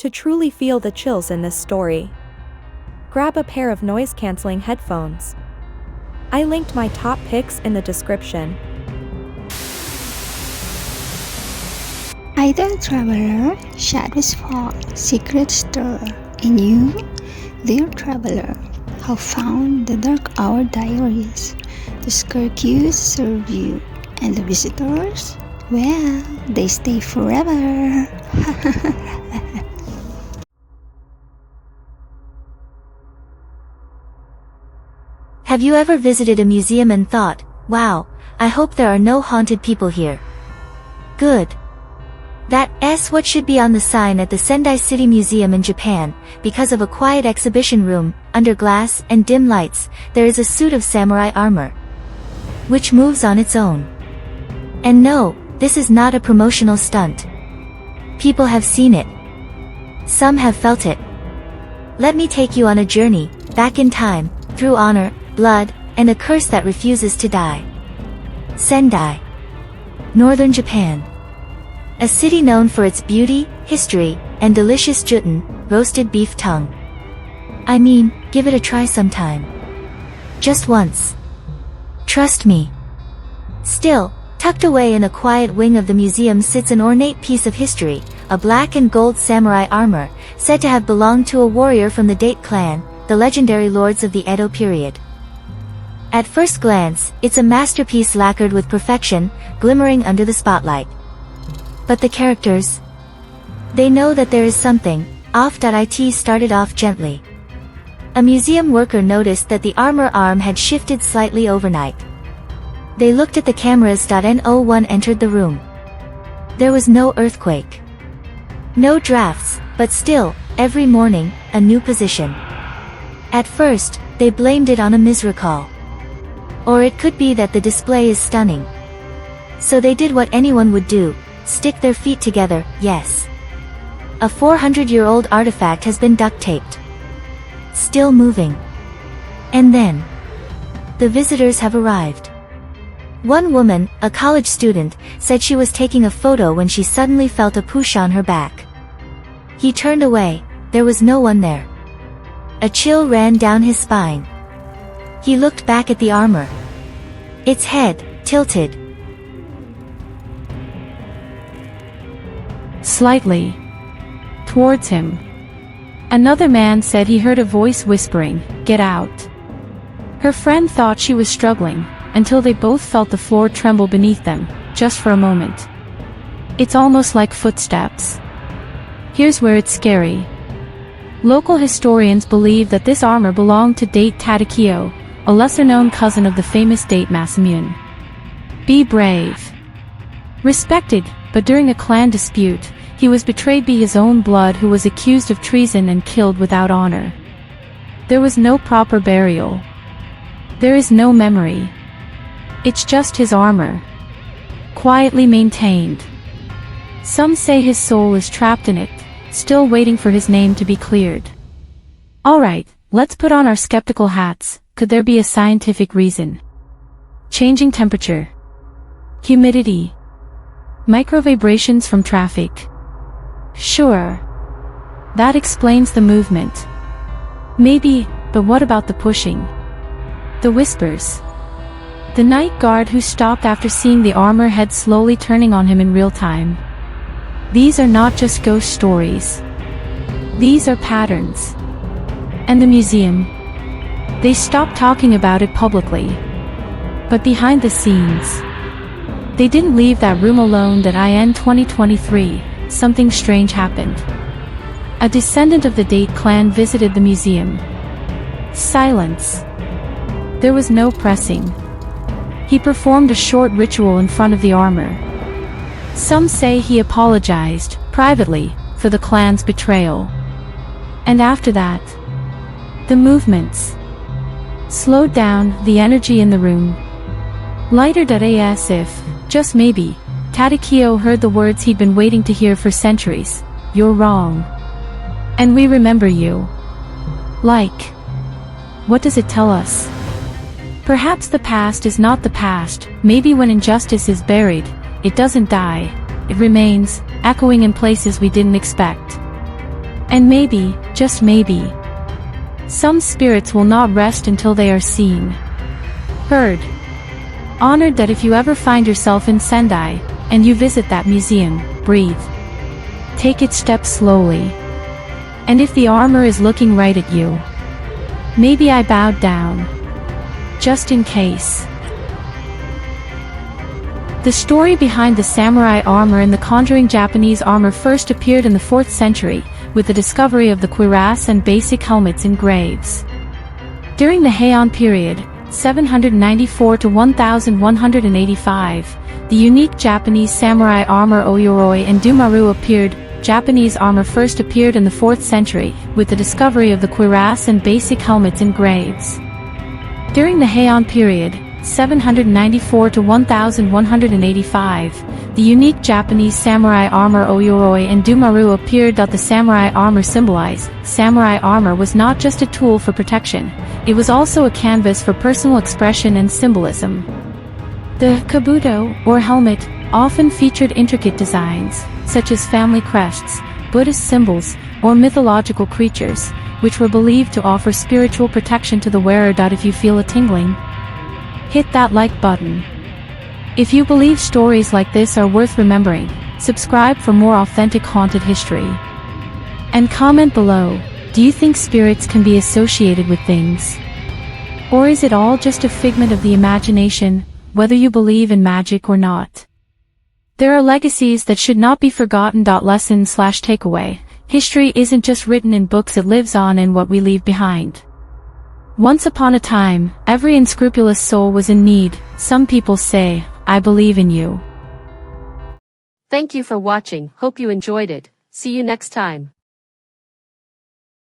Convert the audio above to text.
to truly feel the chills in this story. Grab a pair of noise-canceling headphones. I linked my top picks in the description. Idle traveler, shadows fall, secrets stir. In you, dear traveler, have found the Darkhour Diaries. The scarecrows serve you, and the visitors, well, they stay forever. Have you ever visited a museum and thought, wow, I hope there are no haunted people here? Good. That's what should be on the sign at the Sendai City Museum in Japan. Because of a quiet exhibition room, under glass and dim lights, there is a suit of samurai armor, which moves on its own. And no, this is not a promotional stunt. People have seen it. Some have felt it. Let me take you on a journey, back in time, through honor, blood, and a curse that refuses to die. Sendai, Northern Japan. A city known for its beauty, history, and delicious juten, roasted beef tongue. I mean, give it a try sometime. Just once. Trust me. Still, tucked away in a quiet wing of the museum sits an ornate piece of history, a black and gold samurai armor, said to have belonged to a warrior from the Date clan, the legendary lords of the Edo period. At first glance, it's a masterpiece lacquered with perfection, glimmering under the spotlight. But the characters? They know that there is something off. It started off gently. A museum worker noticed that the armor arm had shifted slightly overnight. They looked at the cameras. No one entered the room. There was no earthquake. No drafts, but still, every morning, a new position. At first, they blamed it on a misrecall. Or it could be that the display is stunning. So they did what anyone would do. Stick their feet together, yes. A 400-year-old artifact has been duct-taped. Still moving. And then, the visitors have arrived. One woman, a college student, said she was taking a photo when she suddenly felt a push on her back. He turned away, there was no one there. A chill ran down his spine. He looked back at the armor. Its head, tilted slightly towards him. Another man said he heard a voice whispering, "Get out." Her friend thought she was struggling, until they both felt the floor tremble beneath them, just for a moment. It's almost like footsteps. Here's where it's scary. Local historians believe that this armor belonged to Date Tadakio, a lesser-known cousin of the famous Date Masamune. Be brave. Respected, but during a clan dispute, he was betrayed by his own blood, who was accused of treason and killed without honor. There was no proper burial. There is no memory. It's just his armor, quietly maintained. Some say his soul is trapped in it, still waiting for his name to be cleared. Alright, let's put on our skeptical hats. Could there be a scientific reason? Changing temperature, humidity, microvibrations from traffic. Sure. That explains the movement. Maybe, but what about the pushing? The whispers. The night guard who stopped after seeing the armor head slowly turning on him in real time. These are not just ghost stories. These are patterns. And the museum? They stopped talking about it publicly. But behind the scenes, they didn't leave that room alone. In 2023, something strange happened. A descendant of the Date clan visited the museum. Silence. There was no pressing. He performed a short ritual in front of the armor. Some say he apologized, privately, for the clan's betrayal. And after that, the movements slowed down, the energy in the room lighter. As if, just maybe, Tadakio heard the words he'd been waiting to hear for centuries. You're wrong. And we remember you. Like, what does it tell us? Perhaps the past is not the past. Maybe when injustice is buried, it doesn't die. It remains, echoing in places we didn't expect. And maybe, just maybe, some spirits will not rest until they are seen, heard, honored. That if you ever find yourself in Sendai, and you visit that museum, breathe. Take it step slowly. And if the armor is looking right at you, maybe I bowed down. Just in case. The story behind the samurai armor and the conjuring Japanese armor first appeared in the 4th century, with the discovery of the cuirass and basic helmets in graves. During the Heian period, 794 to 1185, the unique Japanese samurai armor Oyoroi and Dumaru appeared. Japanese armor first appeared in the 4th century, with the discovery of the cuirass and basic helmets in graves. During the Heian period, 794 to 1185, the unique Japanese samurai armor Oyoroi and Dumaru appeared. The samurai armor symbolized, samurai armor was not just a tool for protection, it was also a canvas for personal expression and symbolism. The kabuto, or helmet, often featured intricate designs, such as family crests, Buddhist symbols, or mythological creatures, which were believed to offer spiritual protection to the wearer. If you feel a tingling, hit that like button. If you believe stories like this are worth remembering, subscribe for more authentic haunted history. And comment below, do you think spirits can be associated with things? Or is it all just a figment of the imagination, whether you believe in magic or not? There are legacies that should not be forgotten. Lesson/takeaway: history isn't just written in books, it lives on in what we leave behind. Once upon a time, every unscrupulous soul was in need. Some people say, I believe in you. Thank you for watching, hope you enjoyed it. See you next time.